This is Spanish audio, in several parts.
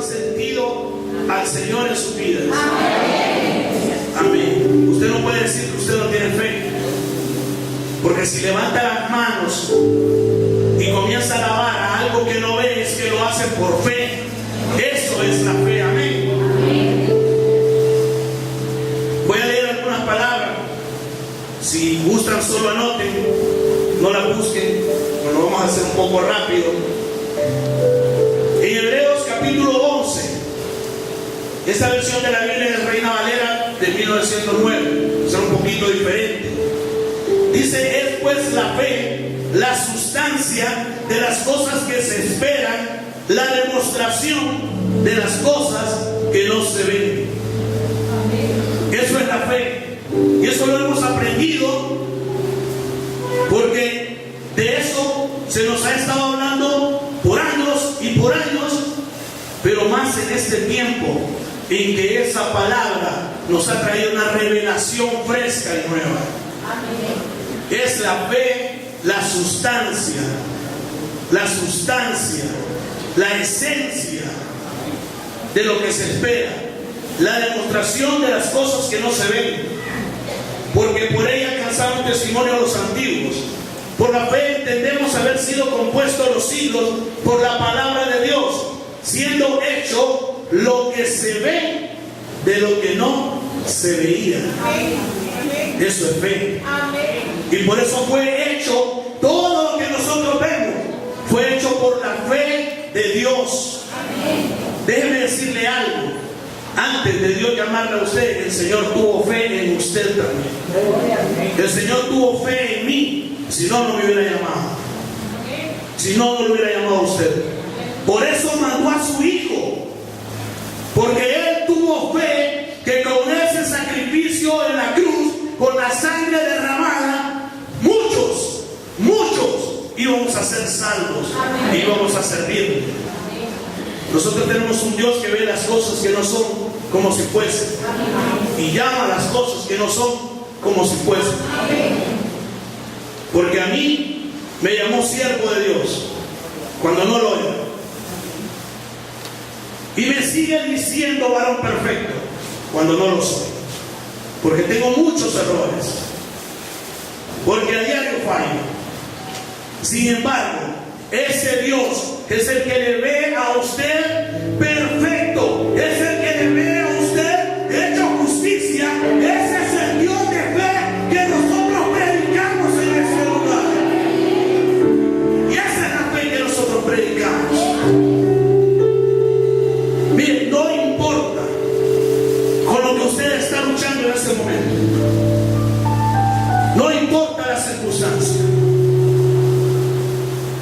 sentido al Señor en su vida. Amén. Usted no puede decir que usted no tiene fe, porque si levanta las manos y comienza a alabar a algo que no ve, es que lo hace por fe. Eso es la fe. Amén. Voy a leer algunas palabras. Si gustan, solo anoten, no la busquen. Lo vamos a hacer un poco rápido. En Hebreos capítulo 11, esta versión de la Biblia es Reina Valera de 1909, es un poquito diferente. Dice: es pues la fe la sustancia de las cosas que se esperan, la demostración de las cosas que no se ven. Eso es la fe, y eso lo hemos aprendido porque de eso se nos ha estado hablando por años y por años, pero más en este tiempo en que esa palabra nos ha traído una revelación fresca y nueva. Es la fe, la sustancia, la esencia de lo que se espera, la demostración de las cosas que no se ven, porque por ella alcanzaron testimonio a los antiguos. Por la fe entendemos haber sido compuestos los siglos por la palabra de Dios, siendo hecho lo que se ve de lo que no se veía. Eso es fe. Y por eso fue hecho todo lo que nosotros vemos, fue hecho por la fe de Dios. Déjeme decirle algo: antes de Dios llamarle a usted, el Señor tuvo fe en usted también. El Señor tuvo fe en mí. Si no, no me hubiera llamado. Si no, no lo hubiera llamado a usted. Por eso mandó a su Hijo, porque Él tuvo fe que con ese sacrificio en la cruz, con la sangre derramada, muchos íbamos a ser salvos y íbamos a servirle. Nosotros tenemos un Dios que ve las cosas que no son como si fuesen, y llama las cosas que no son como si fuesen. Porque a mí me llamó siervo de Dios cuando no lo era, y me sigue diciendo varón perfecto cuando no lo soy, porque tengo muchos errores, porque a diario fallo. Sin embargo, ese Dios es el que le ve a usted perfecto, es el que le ve a usted hecho justicia. Ese es el Dios de fe que nosotros predicamos en ese lugar, y esa es la fe que nosotros predicamos. Mire, no importa con lo que usted está luchando en ese momento, no importa la circunstancia,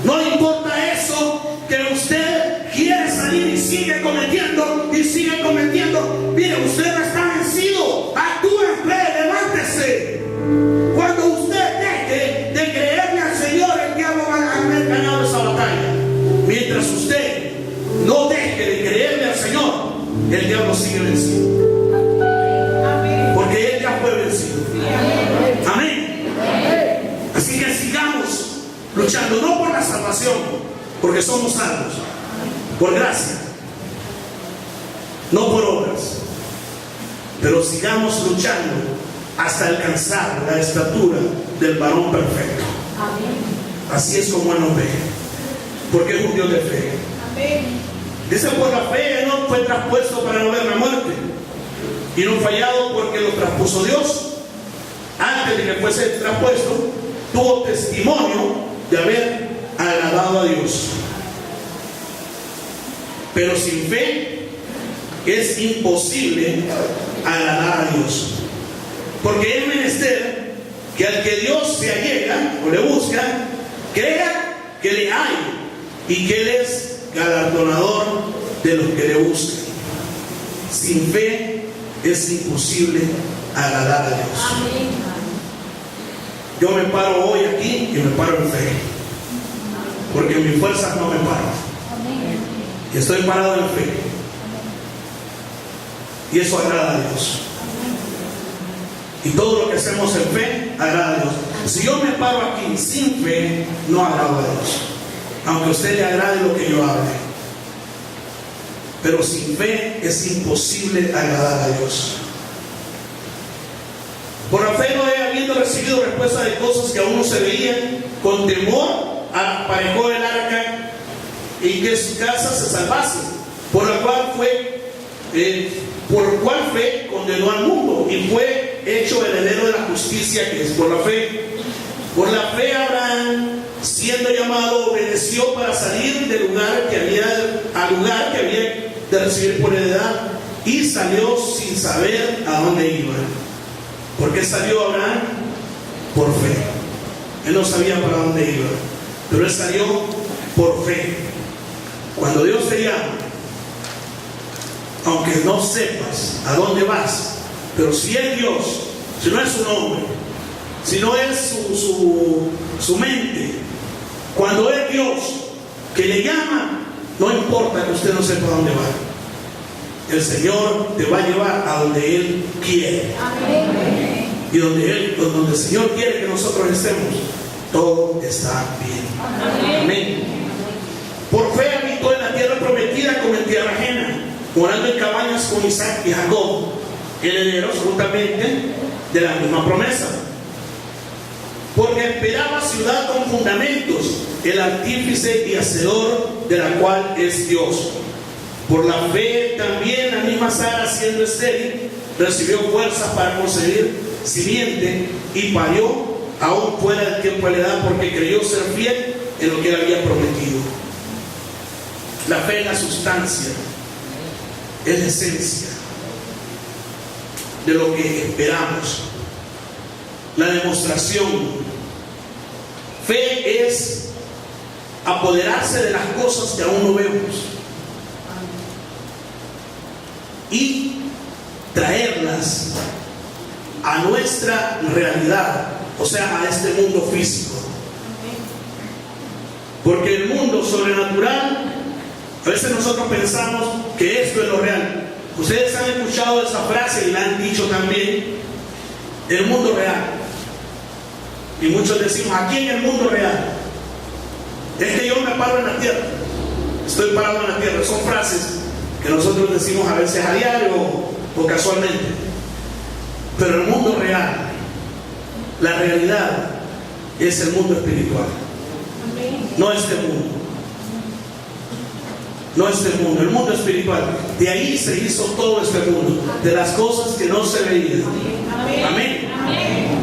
no importa eso que usted quiere salir y sigue cometiendo y sigue cometiendo. Mire, usted no está vencido. Actúe en fe, levántese. Cuando usted deje de creerle al Señor, el diablo va a haber ganado esa batalla. Mientras usted no deje de creerle al Señor, el diablo sigue vencido, porque él ya fue vencido. Amén. Así que sigamos luchando, no por la salvación, porque somos salvos por gracia, no por obras, pero sigamos luchando hasta alcanzar la estatura del varón perfecto. Así es como Él nos ve, porque es un Dios de fe. Dice: por la fe no fue traspuesto para no ver la muerte, y no fallado porque lo traspuso Dios. Antes de que fuese traspuesto, tuvo testimonio de haber agradado a Dios. Pero sin fe es imposible agradar a Dios, porque es menester que al que Dios se allega o le busca, crea que le hay y que Él es galardonador de los que le buscan. Sin fe es imposible agradar a Dios. Yo me paro hoy aquí y me paro en fe, porque mis fuerzas no me paran, y estoy parado en fe, y eso agrada a Dios. Y todo lo que hacemos en fe agrada a Dios. Si yo me paro aquí sin fe, no agrado a Dios, aunque a usted le agrade lo que yo hable. pero sin fe es imposible agradar a Dios. Por la fe Noé, habiendo recibido respuesta de cosas que aún no se veían, con temor aparejó el arca y que su casa se salvase, por cual fe condenó al mundo y fue hecho heredero de la justicia que es por la fe. Por la fe Abraham, siendo llamado, obedeció para salir del lugar que había de recibir por heredad, y salió sin saber a dónde iba. ¿Por qué salió Abraham? Por fe. Él no sabía para dónde iba, pero él salió por fe. Cuando Dios te llama, aunque no sepas a dónde vas, pero si es Dios, si no es su nombre, si no es su mente, cuando es Dios que le llama, no importa que usted no sepa a dónde va. El Señor te va a llevar a donde Él quiere. Amén. Y donde el Señor quiere que nosotros estemos, todo está bien. Amén. Por fe habitó en la tierra prometida como en tierra ajena, morando en cabañas con Isaac y Jacob, herederos justamente de la misma promesa. Porque esperaba ciudad con fundamentos, el artífice y hacedor de la cual es Dios. Por la fe también la misma Sara, siendo estéril, recibió fuerzas para concebir simiente y parió aún fuera del tiempo de la edad, porque creyó ser fiel en lo que él había prometido. La fe es la sustancia, es la esencia de lo que esperamos. La demostración. Fe es apoderarse de las cosas que aún no vemos y traerlas a nuestra realidad, o sea, a este mundo físico. Porque el mundo sobrenatural, a veces nosotros pensamos que esto es lo real. Ustedes han escuchado esa frase y la han dicho también: el mundo real. Y muchos decimos: aquí en el mundo real es que yo me paro en la tierra, estoy parado en la tierra. Son frases que nosotros decimos a veces a diario o casualmente. Pero el mundo real, la realidad, es el mundo espiritual. No este mundo. No este mundo, el mundo espiritual. De ahí se hizo todo este mundo, de las cosas que no se veían. Amén. Amén.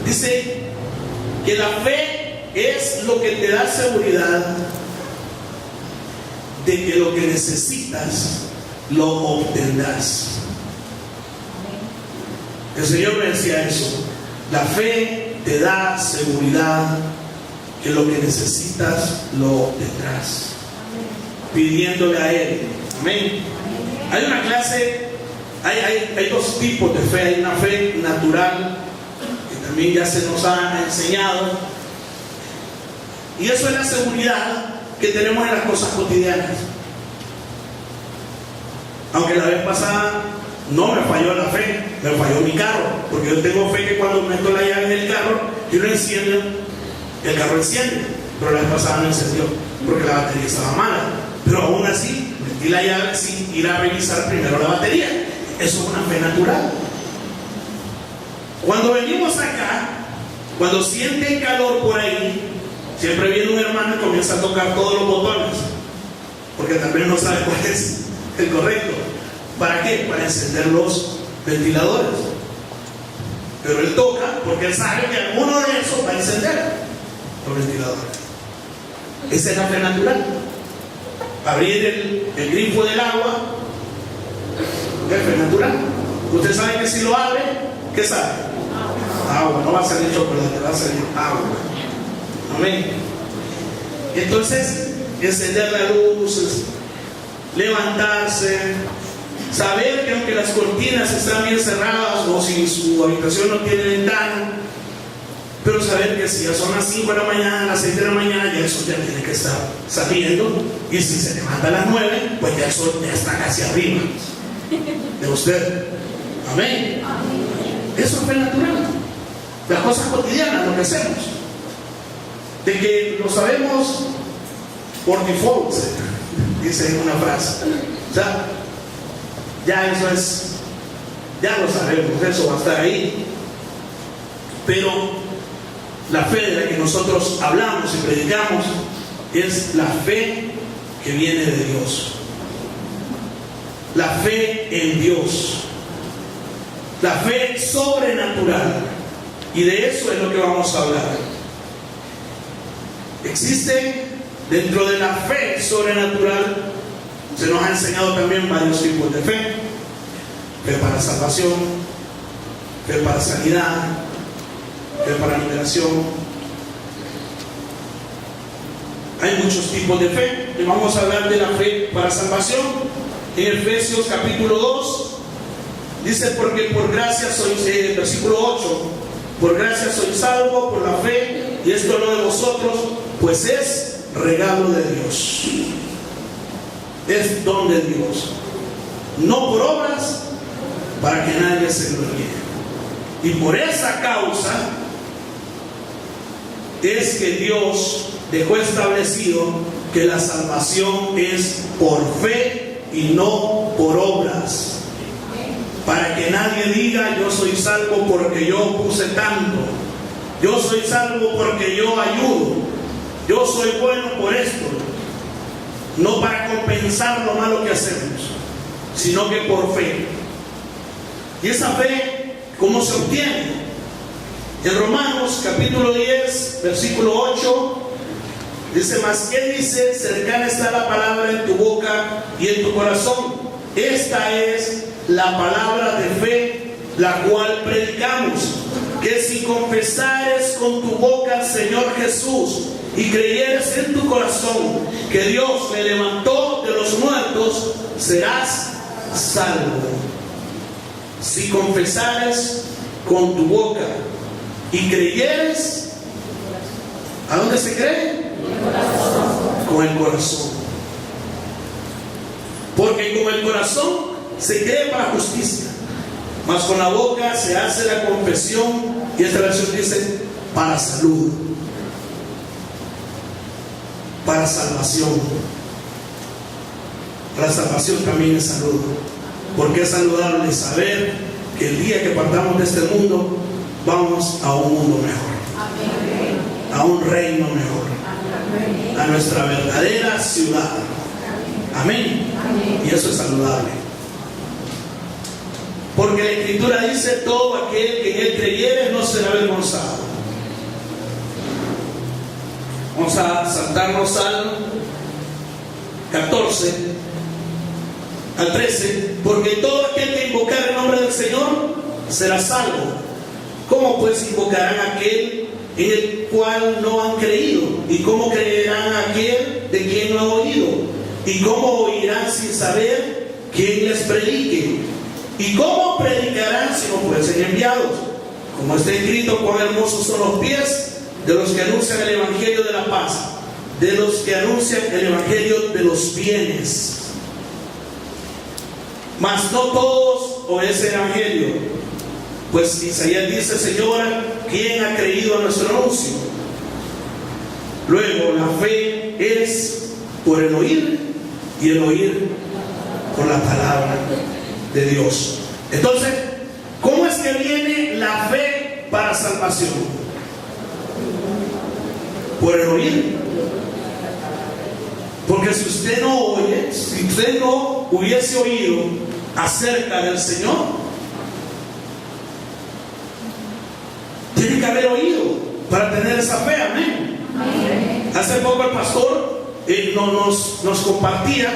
Dice que la fe es lo que te da seguridad de que lo que necesitas lo obtendrás. El Señor me decía eso. La fe te da seguridad que lo que necesitas lo obtendrás, pidiéndole a Él. Amén. Hay una clase, hay dos tipos de fe. Hay una fe natural, que también ya se nos ha enseñado, y eso es la seguridad que tenemos en las cosas cotidianas. Aunque la vez pasada no me falló la fe, me falló mi carro, porque yo tengo fe que cuando meto la llave en el carro y lo enciendo, el carro enciende. Pero la vez pasada no encendió porque la batería estaba mala. Pero aún así metí la llave sin ir a revisar primero la batería. Eso es una fe natural. Cuando venimos acá, cuando sienten calor por ahí, siempre viene un hermano y comienza a tocar todos los botones, porque también no sabe cuál es el correcto. ¿Para qué? Para encender los ventiladores. Pero él toca porque él sabe que alguno de esos va a encender los ventiladores. Esa es la fe natural. Abrir el grifo del agua es fe natural. Usted sabe que si lo abre, ¿qué sabe? Agua. No va a salir chocolate, va a salir agua. Amén. Entonces, encender las luces, levantarse, saber que aunque las cortinas están bien cerradas o si su habitación no tiene ventana, pero saber que si ya son las 5 de la mañana, las 6 de la mañana, ya el sol ya tiene que estar saliendo, y si se levanta a las 9, pues ya el sol ya está casi arriba de usted. Amén. Eso es fe natural. Las cosas cotidianas, lo que hacemos, de que lo sabemos por default, dice una frase. O sea, ya eso es, ya lo sabemos, eso va a estar ahí. Pero la fe de la que nosotros hablamos y predicamos es la fe que viene de Dios. La fe en Dios. La fe sobrenatural. Y de eso es lo que vamos a hablar. Existe dentro de la fe sobrenatural, se nos ha enseñado también varios tipos de fe. Fe para salvación, fe para sanidad, fe para liberación. Hay muchos tipos de fe. Y vamos a hablar de la fe para salvación. En Efesios capítulo 2 dice: porque por gracia sois, versículo 8, por gracia sois salvos por la fe, y esto no de vosotros, pues es regalo de Dios, es don de Dios, no por obras, para que nadie se gloríe. Y por esa causa es que Dios dejó establecido que la salvación es por fe y no por obras, para que nadie diga: yo soy salvo porque yo puse tanto, yo soy salvo porque yo ayudo, yo soy bueno por esto. No para compensar lo malo que hacemos, sino que por fe. ¿Y esa fe cómo se obtiene? En Romanos capítulo 10 versículo 8 dice: mas ¿qué dice? Cercana está la palabra en tu boca y en tu corazón. Esta es la palabra de fe, la cual predicamos, que si confesares con tu boca al Señor Jesús y creyeres en tu corazón que Dios le levantó de los muertos, serás salvo. Si confesares con tu boca y creyeres, ¿a dónde se cree? Con el corazón. Porque con el corazón se cree para justicia, mas con la boca se hace la confesión, y esta versión dice para salud, para salvación. La salvación también es salud, porque es saludable saber que el día que partamos de este mundo vamos a un mundo mejor, a un reino mejor, a nuestra verdadera ciudad. Amén. Y eso es saludable, porque la Escritura dice: todo aquel que en él creyere no será avergonzado. Vamos a saltarnos al 14 al 13. Porque todo aquel que invocar el nombre del Señor será salvo. ¿Cómo pues invocarán a aquel en el cual no han creído? ¿Y cómo creerán a aquel de quien no han oído? ¿Y cómo oirán sin saber quién les predique? ¿Y cómo predicarán si no fuesen enviados? Como está escrito: cuán hermosos son los pies de los que anuncian el evangelio de la paz, de los que anuncian el evangelio de los bienes. Mas no todos obedecen el evangelio, pues Isaías dice: Señora, ¿quién ha creído a nuestro anuncio? Luego, la fe es por el oír, y el oír por la palabra de Dios. Entonces, ¿cómo es que viene la fe para salvación? Por el oír. Porque si usted no oye, si usted no hubiese oído acerca del Señor, tiene que haber oído para tener esa fe. Amén. Hace poco el pastor nos compartía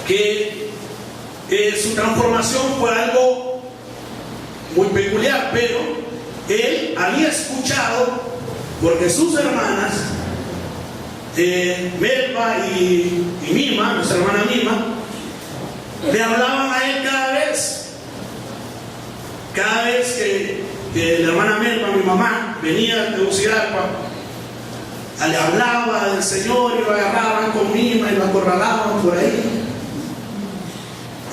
que su transformación fue algo muy peculiar, pero él había escuchado, porque sus hermanas Melba y Mima, nuestra hermana Mima, le hablaban a él cada vez que la hermana Melba, mi mamá, venía de Tegucigalpa, le hablaba del Señor, y lo agarraban con Mima y lo acorralaban por ahí.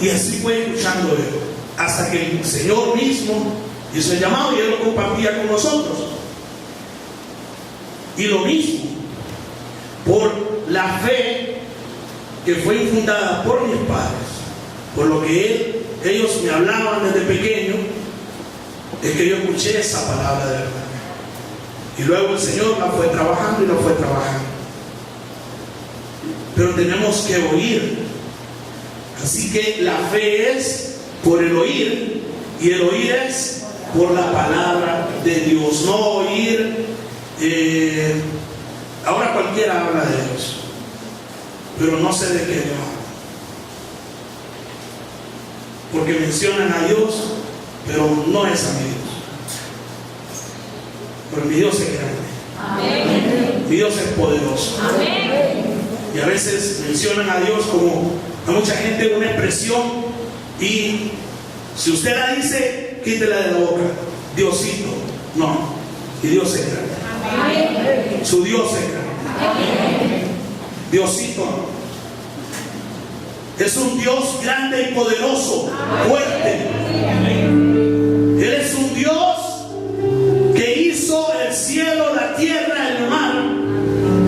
Y así fue escuchando él, hasta que el Señor mismo hizo el llamado y él lo compartía con nosotros. Y lo mismo, por la fe que fue infundada por mis padres, por lo que ellos me hablaban desde pequeño, es que yo escuché esa palabra de verdad. Y luego el Señor la fue trabajando y la fue trabajando. Pero tenemos que oír. Así que la fe es por el oír, y el oír es por la palabra de Dios. No oír, ahora cualquiera habla de Dios, pero no sé de qué Dios habla. Porque mencionan a Dios, pero no es a mi Dios. Porque mi Dios es grande. Amén. Mi Dios es poderoso. Amén. Y a veces mencionan a Dios como a mucha gente una expresión, y si usted la dice, quítela de la boca. Diosito. No. Y Dios es grande. Amén. Su Dios es grande. Amén. Diosito no. Es un Dios grande y poderoso, fuerte. Él es un Dios que hizo el cielo, la tierra, el mar,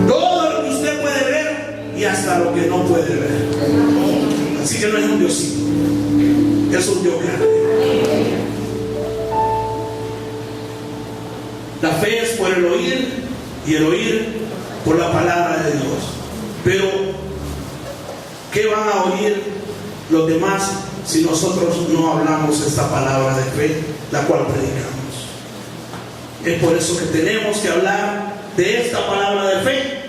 todo lo que usted puede ver y hasta lo que no puede ver. Así que no es un Diosito, es un Dios grande. La fe es por el oír, y el oír por la palabra de Dios. Pero ¿qué van a oír los demás si nosotros no hablamos esta palabra de fe, la cual predicamos? Es por eso que tenemos que hablar de esta palabra de fe,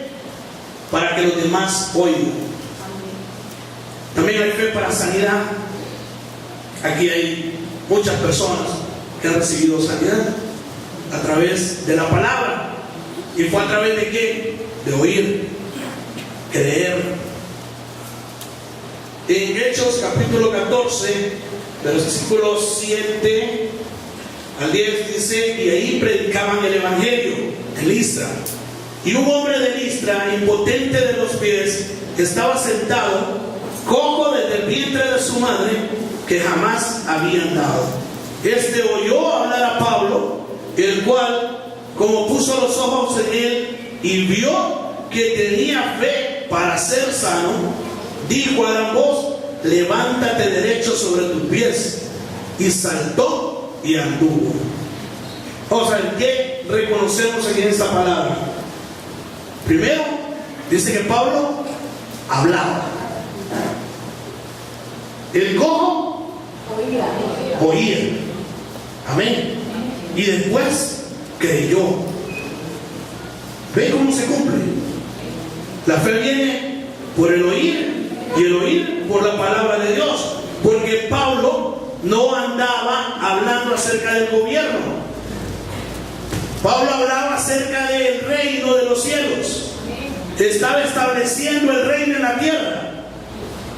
para que los demás oigan. También hay fe para sanidad. Aquí hay muchas personas que han recibido sanidad a través de la palabra. ¿Y fue a través de qué? De oír, creer. En Hechos capítulo 14, versículos 7 al 10 dice: y ahí predicaban el evangelio en Listra. Y un hombre de Listra, impotente de los pies, estaba sentado, cojo desde el vientre de su madre, que jamás había andado. Este oyó hablar a Pablo, el cual, como puso los ojos en él y vio que tenía fe para ser sano, dijo a gran voz: levántate derecho sobre tus pies. Y saltó y anduvo. O sea, ¿qué reconocemos aquí en esta palabra? Primero, dice que Pablo hablaba. El cojo oía. Amén. Y después creyó. ¿Ve cómo se cumple? La fe viene por el oír, y el oír por la palabra de Dios. Porque Pablo no andaba hablando acerca del gobierno. Pablo hablaba acerca del reino de los cielos. Estaba estableciendo el reino en la tierra,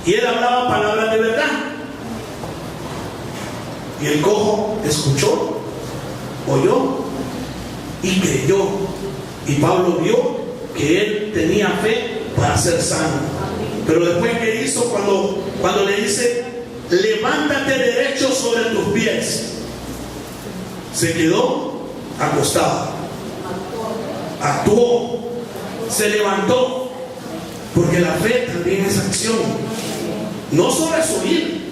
y él hablaba palabras de verdad. Y el cojo escuchó, oyó y creyó. Y Pablo vio que él tenía fe para ser sano. Pero después, ¿qué hizo cuando le dice: levántate derecho sobre tus pies? Se quedó acostado. Actuó. Se levantó. Porque la fe también es acción. No solo es oír,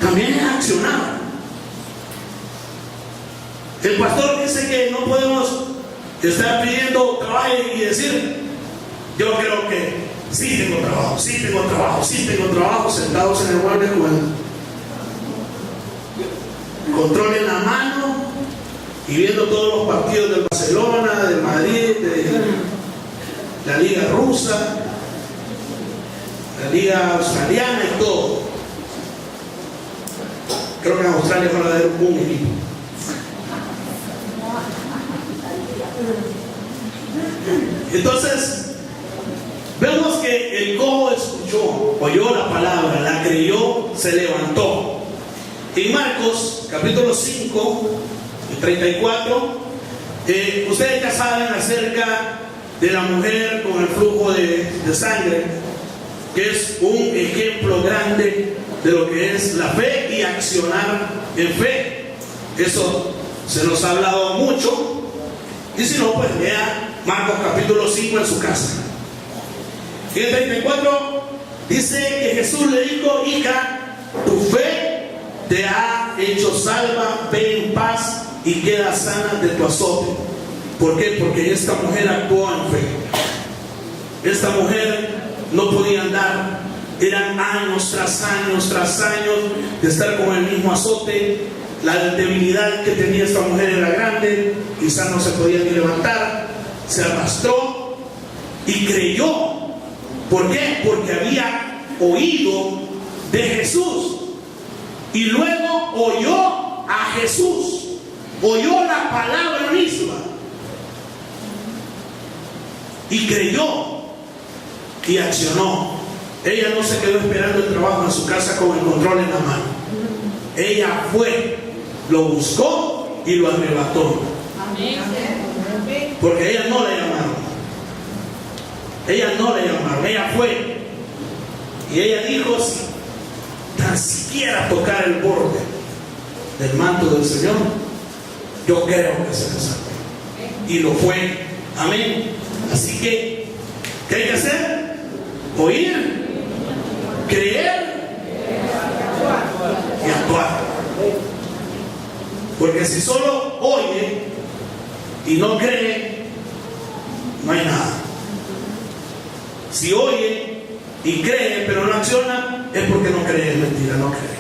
también es accionar. El pastor dice que no podemos estar pidiendo trabajo y decir: yo creo que sí tengo trabajo, sí tengo trabajo, sí tengo trabajo, sentados en el guardia con el control en la mano y viendo todos los partidos del Barcelona, del Madrid, de la liga rusa, la liga australiana y todo. Creo que en Australia van a haber un equipo. Entonces, vemos que el cojo escuchó, oyó la palabra, la creyó, se levantó. En Marcos, capítulo 5, 34, ustedes ya saben acerca de la mujer con el flujo de sangre, que es un ejemplo grande de lo que es la fe y accionar en fe. Eso se nos ha hablado mucho, y si no, pues vea Marcos capítulo 5 en su casa. Y el 34 dice que Jesús le dijo: hija, tu fe te ha hecho salva, ve en paz y queda sana de tu azote. ¿Por qué? Porque esta mujer actuó en fe. Esta mujer no podía andar, eran años tras años tras años de estar con el mismo azote. La debilidad que tenía esta mujer era grande, quizás no se podía ni levantar, se arrastró y creyó. ¿Por qué? Porque había oído de Jesús y luego oyó a Jesús, oyó la palabra misma y creyó y accionó. Ella no se quedó esperando el trabajo en su casa con el control en la mano. Ella fue, lo buscó y lo arrebató. Porque ella no la llamaron. Ella no la llamaron, ella fue. Y ella dijo: si tan siquiera tocar el borde del manto del Señor, yo creo que se me salve. Y lo fue. Amén. Así que, ¿qué hay que hacer? Oír, creer y actuar. Porque si solo oye y no cree, no hay nada. Si oye y cree pero no acciona, es porque no cree. Es mentira, no cree.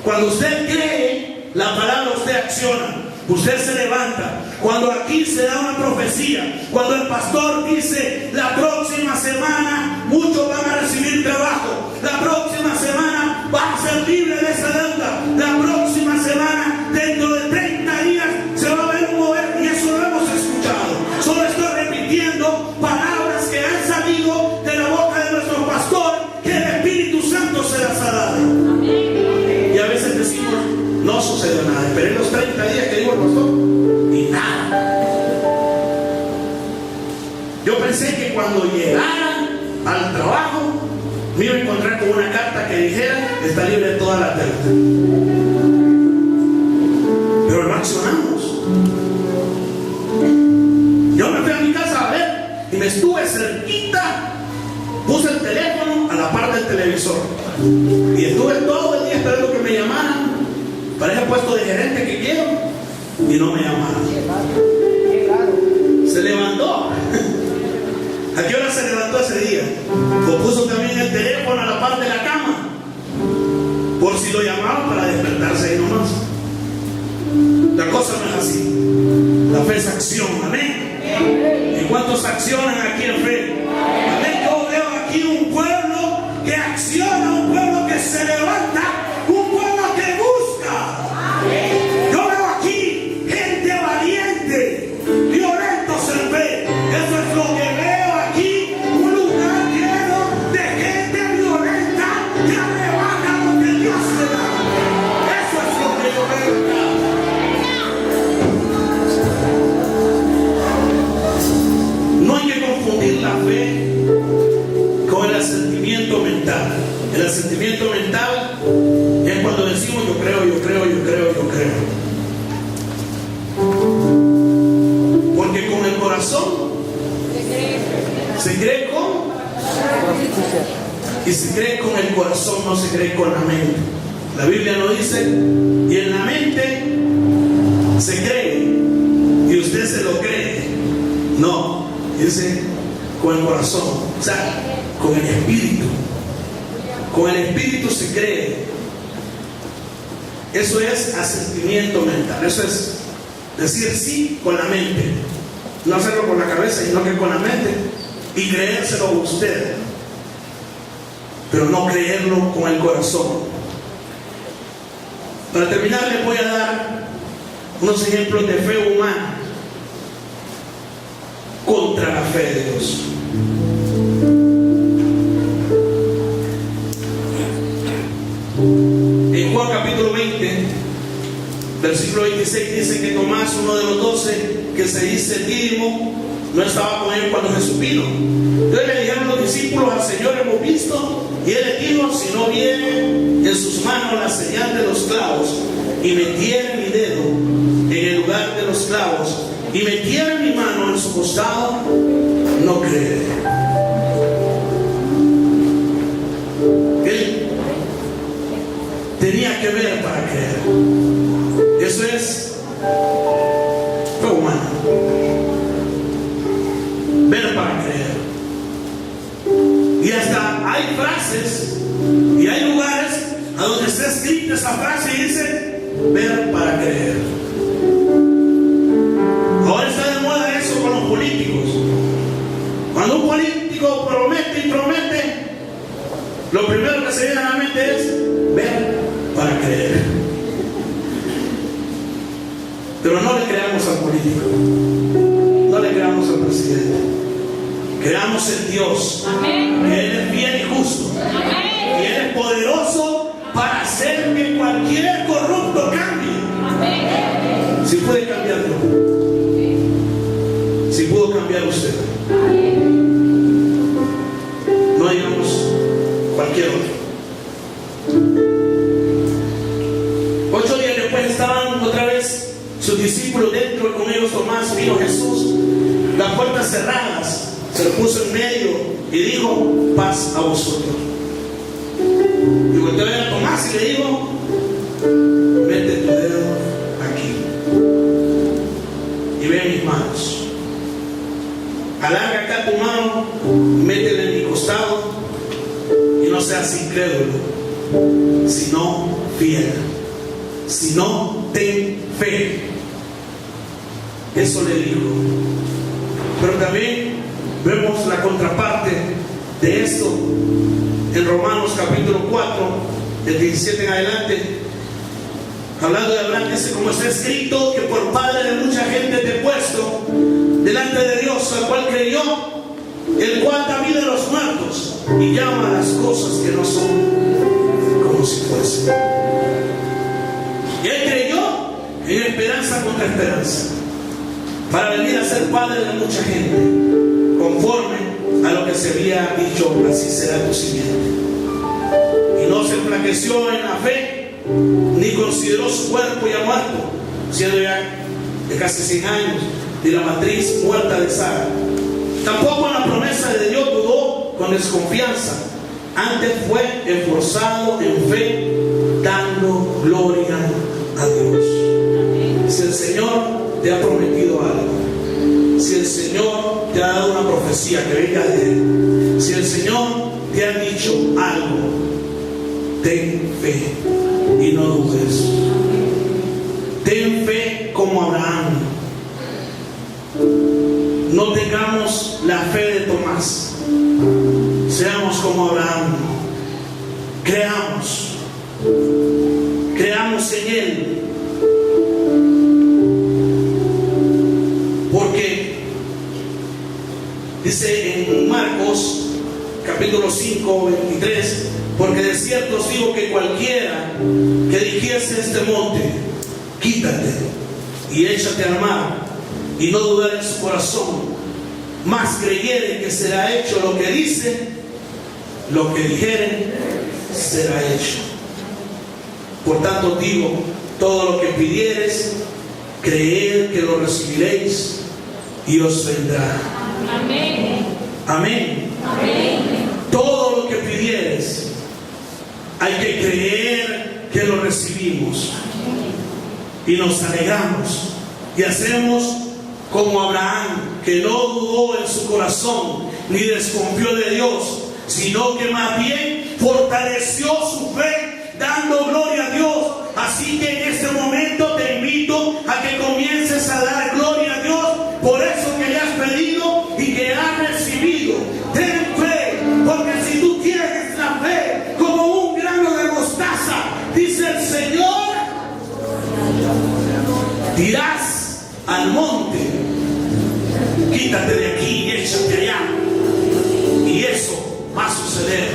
Cuando usted cree la palabra, usted acciona, usted se levanta. Cuando aquí se da una profecía, cuando el pastor dice: la próxima semana muchos van a recibir trabajo, la próxima semana van a ser libres de esa deuda, la próxima semana, dentro de 30 días se va a ver un mover, y eso lo hemos escuchado. Solo estoy repitiendo palabras que han salido de la boca de nuestro pastor, que el Espíritu Santo se las ha dado. Y a veces decimos: no sucedió nada, esperé los 30 días que dijo el pastor y nada. Yo pensé que cuando llegara al trabajo me iba a encontrar con una carta que dijera: está libre de toda la deuda. Pero no accionamos. Yo me fui a mi casa a ver y me estuve cerquita, puse el teléfono a la par del televisor y estuve todo el día esperando que me llamaran para ese puesto de gerente que quiero, y no me llamaron. Se levantó. ¿A qué hora se levantó ese día? O puso también el teléfono a la par de la cama, por si lo llamaban para despertarse ahí nomás. La cosa no es así. La fe es acción. Amén. ¿Y cuántos accionan aquí en fe? Amén. Yo veo aquí un pueblo que acciona, un pueblo que se levanta, un pueblo que busca. Yo veo aquí gente valiente, violentos en fe. Eso es lo que veo aquí, un lugar lleno de gente violenta que arrebata lo que Dios le da. Eso es lo que yo veo acá. No hay que confundir la fe con el asentimiento mental. El asentimiento mental es cuando decimos: yo creo, yo creo, yo creo, yo creo. Porque con el corazón se cree con, y se cree con el corazón, no se cree con la mente. La Biblia lo dice: y en la mente se cree y usted se lo cree. No, dice con el corazón, o sea, con el espíritu. Con el espíritu se cree. Eso es asentimiento mental. Eso es decir sí con la mente, no hacerlo con la cabeza, sino que con la mente, y creérselo a usted, pero no creerlo con el corazón. Para terminar, les voy a dar unos ejemplos de fe humana contra la fe de Dios. En Juan capítulo 20, versículo 26, dice que Tomás, uno de los 12, que se dice Dídimo, no estaba con él cuando Jesús vino. Entonces le dijeron los discípulos: al Señor hemos visto. Y él les dijo: si no viene en sus manos la señal de los clavos, y metiere mi dedo en el lugar de los clavos, y metiera mi mano en su costado, no creeré. Él tenía que ver para creer. Eso es fe humana. Ver para creer. Y hasta hay frases y hay lugares a donde está escrita esa frase y dice ver para creer. Ahora está de moda eso con los políticos. Cuando un político promete y promete, lo primero que se viene a la mente es ver para creer. Pero no le creamos al político, no le creamos al presidente, creamos en Dios. Amén. Que Él es fiel y justo. Amén. Y Él es poderoso para hacer que cualquier corrupto cambie. Amén. Si puede cambiarlo, si pudo cambiar usted, no digamos cualquier otro. 8 días después estaban otra vez sus discípulos dentro, con ellos Tomás. Vino Jesús, las puertas cerradas, se lo puso en medio y dijo: paz a vosotros. Y volteó a ver a Tomás y le dijo: mete tu dedo aquí y ve mis manos. Alarga acá tu mano, métela en mi costado y no seas incrédulo, sino fiel. Sino ten fe. Eso le dijo. Pero también vemos la contraparte de esto en Romanos capítulo 4, del 17 en adelante, hablando de Abraham, dice: como está escrito, que por padre de mucha gente te he puesto delante de Dios, al cual creyó, el cual da vida a los muertos y llama a las cosas que no son como si fuesen. Y él creyó en esperanza contra esperanza, para venir a ser padre de mucha gente, conforme a lo que se había dicho: así será tu simiente. Y no se enflaqueció en la fe, ni consideró su cuerpo ya muerto, siendo ya de casi 100 años, de la matriz muerta de Sara. Tampoco en la promesa de Dios dudó con desconfianza, antes fue esforzado en fe, dando gloria a Dios. Si el Señor te ha prometido algo, si el Señor te ha dado una profecía que venga de Él, si el Señor te ha dicho algo, ten fe y no dudes. Ten fe como Abraham. No tengamos la fe de Tomás, seamos como Abraham. Creamos en Él, porque dice en Marcos capítulo 5, 23: porque de cierto os digo que cualquiera que dijese este monte, quítate y échate al mar, y no dudar en su corazón, mas creyere que será hecho lo que dice, lo que dijere será hecho. Por tanto digo, todo lo que pidiereis, creed que lo recibiréis y os vendrá. Amén. Amén. Amén. Todo lo que pidiereis, hay que creer que lo recibimos y nos alegramos y hacemos como Abraham, que no dudó en su corazón ni desconfió de Dios, sino que más bien fortaleció su fe, dando gloria a Dios. Así que en este momento te invito a que comiences a dar gloria a Dios por eso que le has pedido y que has recibido. Ten fe, porque si tú tienes la fe como un grano de mostaza, dice el Señor, dirás al monte: quítate de aquí y échate allá, y eso va a suceder.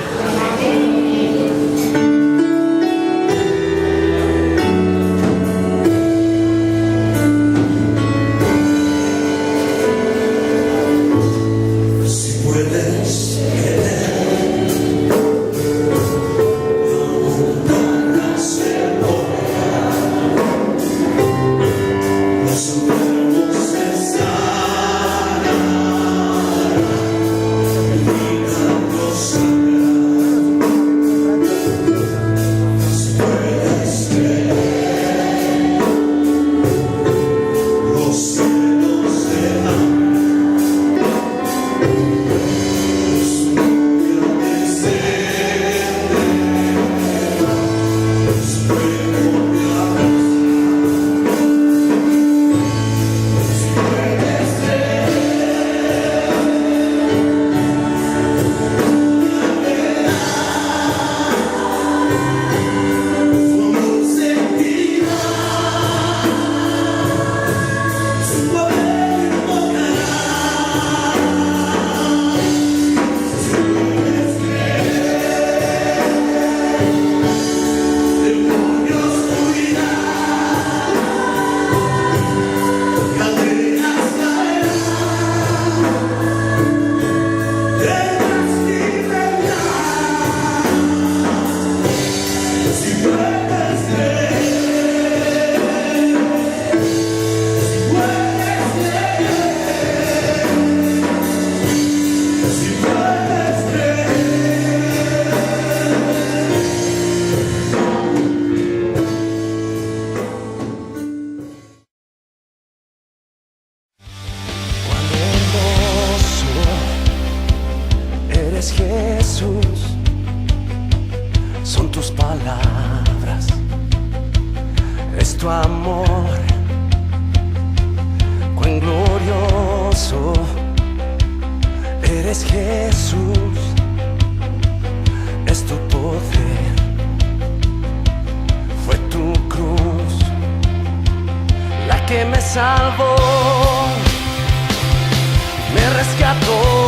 Si puedes creer, no hacerlo. Los enfermos tu amor, cuán glorioso eres, Jesús, es tu poder, fue tu cruz la que me salvó, me rescató.